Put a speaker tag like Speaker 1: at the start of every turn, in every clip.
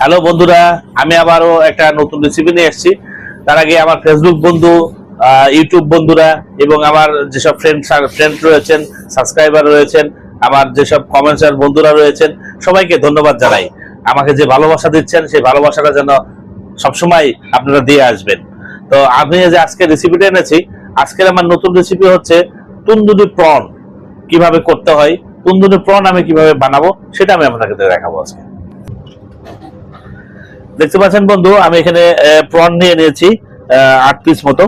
Speaker 1: Hello বন্ধুরা, আমি আবারও একটা নতুন রেসিপি নিয়ে এসেছি। তার আগে আমার ফেসবুক বন্ধু, ইউটিউব বন্ধুরা এবং আমার যেসব ফ্রেন্ড রয়েছেন, সাবস্ক্রাইবার রয়েছেন, আমার যেসব কমেন্টস বন্ধুরা রয়েছেন, সবাইকে ধন্যবাদ জানাই। আমাকে যে ভালোবাসা দিচ্ছেন, সেই ভালোবাসাটা যেন সবসময় আপনারা দিয়ে আসবেন। তো আমি যে আজকে রেসিপিটা এনেছি, আজকের আমার নতুন রেসিপি হচ্ছে তন্দুরি প্রন। কিভাবে করতে হয়, তন্দুরি প্রন আমি কিভাবে বানাবো, সেটা আমি আপনাকে দেখাবো আজকে। দেখতে পাচ্ছেন বন্ধু, আমি এখানে প্রন নিয়ে নিয়েছি 8 পিস মতো।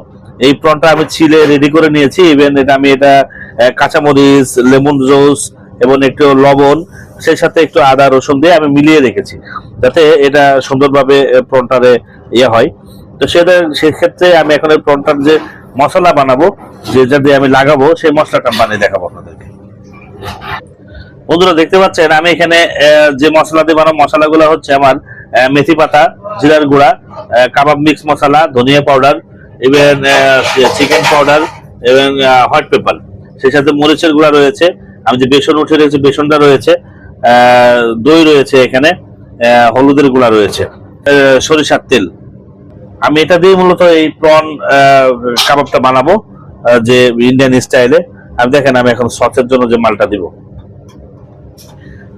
Speaker 1: এই প্রনটা আমি ছিলে রেডি করে নিয়েছি। ইভেন এটা কাঁচামরিচ, লেমন জুস এবং একটু লবণ, সেই সাথে একটু আদা রসুন দিয়ে আমি মিলিয়ে রেখেছি, যাতে এটা সুন্দরভাবে প্রনটারে হয়। তো সেক্ষেত্রে আমি এখন এই প্রনটার যে মশলা বানাবো, যেটা দিয়ে আমি লাগাবো, সেই মশলাটা বানিয়ে দেখাবো আপনাদেরকে। বন্ধুরা দেখতে পাচ্ছেন, আমি এখানে যে মশলা দিয়ে বানাবো, মশলাগুলো হচ্ছে আমার মেথি পাতা, জিরার গুঁড়া, কাবাব মিক্স মশলা, ধনিয়া পাউডার, ইভেন চিকেন পাউডার এবং হোয়াইট পেপার। সেই সাথে মরিচের গুঁড়া রয়েছে, আমি যে বেসন উঠে রয়েছে বেসনটা রয়েছে, দই রয়েছে, এখানে হলুদের গুঁড়া রয়েছে, সরিষার তেল। আমি এটা দিয়ে মূলত এই প্রন কাবাবটা বানাবো, যে ইন্ডিয়ান স্টাইলে। আমি দেখেন, আমি এখন সসের জন্য যে মালটা দিব,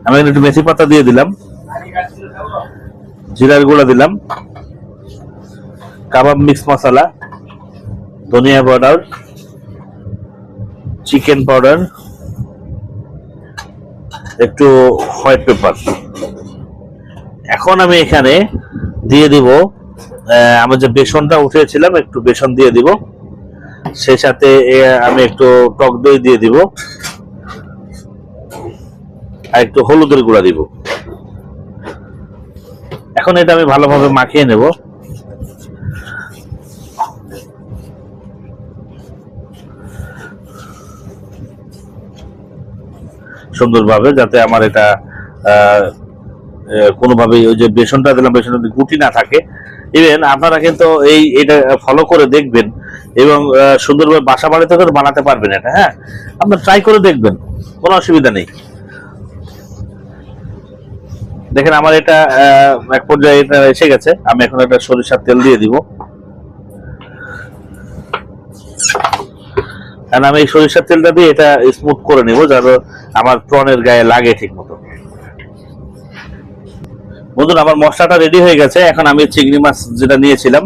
Speaker 1: আমি একটু মেথি পাতা দিয়ে দিলাম, জিরার গুঁড়া দিলাম, কাবাব মিক্স মশলা, ধনিয়া পাউডার, চিকেন পাউডার, একটু হোয়াইট পেপার। এখন আমি এখানে দিয়ে দিব আমি যে বেসনটা উঠিয়েছিলাম, একটু বেসন দিয়ে দিব। সেই সাথে আমি একটু টক দই দিয়ে দিব, আর একটু হলুদের গুঁড়া দিব। এখন এটা আমি ভালোভাবে মাখিয়ে নেব। সুন্দরভাবে, যাতে আমার এটা কোনোভাবে ওই যে বেসনটা দিলাম, বেসনটা গুটি না থাকে। ইভেন আপনারা কিন্তু এটা ফলো করে দেখবেন এবং সুন্দরভাবে বাসা বাড়িতে করে বানাতে পারবেন এটা। হ্যাঁ, আপনারা ট্রাই করে দেখবেন, কোনো অসুবিধা নেই। দেখেন, আমার এটা এক পর্যায়ে এটা এসে গেছে। আমি এখন একটা সরিষার তেল দিয়ে দিব, কারণ আমি এই সরিষার তেলটা দিয়ে এটা স্মুথ করে নিব, যাতে আমার প্রনের গায়ে লাগে ঠিক মতো। বন্ধুরা, আমার মশলাটা রেডি হয়ে গেছে। এখন আমি চিংড়ি মাছ যেটা নিয়েছিলাম,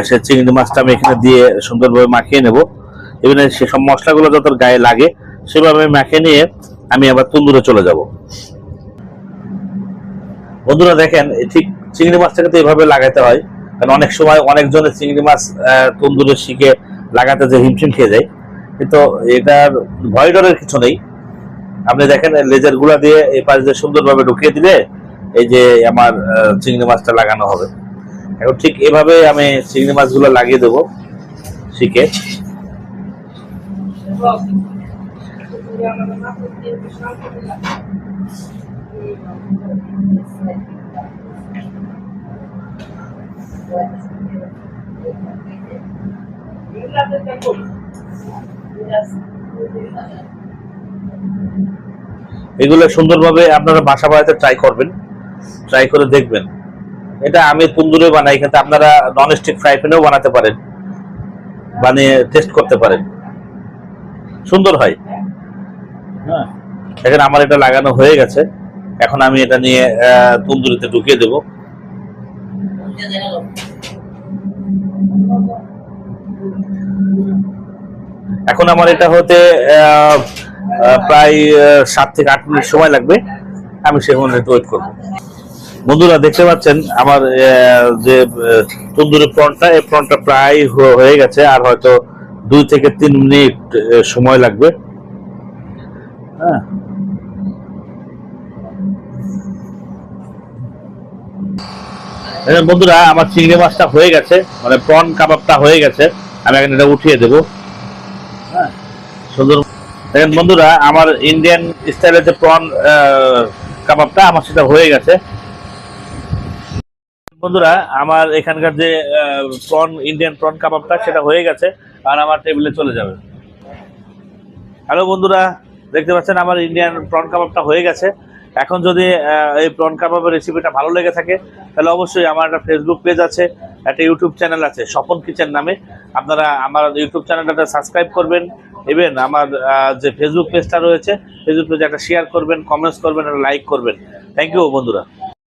Speaker 1: সেই চিংড়ি মাছটা আমি এখানে দিয়ে সুন্দরভাবে মাখিয়ে নেব। এবারে সেসব মশলাগুলো যত গায়ে লাগে সেভাবে মাখিয়ে নিয়ে আমি আবার তন্দুরে চলে যাব। বন্ধুরা দেখেন, ঠিক চিংড়ি মাছটাকে তো এভাবে লাগাতে হয়, কারণ অনেক সময় অনেকজনের চিংড়ি মাছ তন্দুরে শিখে লাগাতে যে হিমশিম খেয়ে যায়। কিন্তু এটার ভয় ডরের কিছু নেই। আপনি দেখেন, লেজের গুঁড়া দিয়ে এই পাশ দিয়ে সুন্দরভাবে ঢুকিয়ে দিলে এই যে আমার চিংড়ি মাছটা লাগানো হবে। এখন ঠিক এভাবে আমি চিংড়ি মাছগুলো লাগিয়ে দেবো শিখে। এগুলো সুন্দরভাবে আপনারা বাসা বাড়িতে ট্রাই করবেন, ট্রাই করে দেখবেন। এটা আমি তন্দুরে বানাই, কিন্তু আপনারা ননস্টিক ফ্রাই প্যানেও বানাতে পারেন, বানিয়ে টেস্ট করতে পারেন, সুন্দর হয়। হ্যাঁ, এখন আমার এটা লাগানো হয়ে গেছে। এখন আমি এটা নিয়ে তন্দুরিতে ঢুকিয়ে দেব। এখন আমার এটা হতে প্রায় 7 থেকে 8 মিনিট সময় লাগবে। আমি সেখানে ওয়েট করবো। বন্ধুরা দেখতে পাচ্ছেন, আমার যে তন্দুরি প্রনটা, এই প্রনটা প্রায় হয়ে গেছে, আর হয়তো 2 থেকে 3 মিনিট সময় লাগবে। হ্যাঁ, বন্ধুরা আমার চিংড়ি মাছটা হয়ে গেছে, মানে প্রন কাবাবটা হয়ে গেছে। আমি এখন এটা উঠিয়ে দেবো। হ্যাঁ, সুন্দর। দেখেন বন্ধুরা, আমার ইন্ডিয়ান স্টাইলের যে প্রন কাবাবটা আমার সেটা হয়ে গেছে। বন্ধুরা, আমার এখানকার যে ইন্ডিয়ান প্রন কাবাবটা সেটা হয়ে গেছে, আর আমার টেবিলে চলে যাবে। হ্যালো বন্ধুরা, দেখতে পাচ্ছেন আমার ইন্ডিয়ান প্রন কাবাবটা হয়ে গেছে। এখন যদি এই প্রন কাবাবের রেসিপিটা ভালো লেগে থাকে, তাহলে অবশ্যই আমার একটা ফেসবুক পেজ আছে, একটা ইউটিউব চ্যানেল আছে স্বপন কিচেন নামে। আপনারা আমার ইউটিউব চ্যানেলটা সাবস্ক্রাইব করবেন, ইভেন আমার যে ফেসবুক পেজটা রয়েছে ফেসবুক পেজে একটা শেয়ার করবেন, কমেন্টস করবেন, একটা লাইক করবেন। থ্যাংক ইউ বন্ধুরা।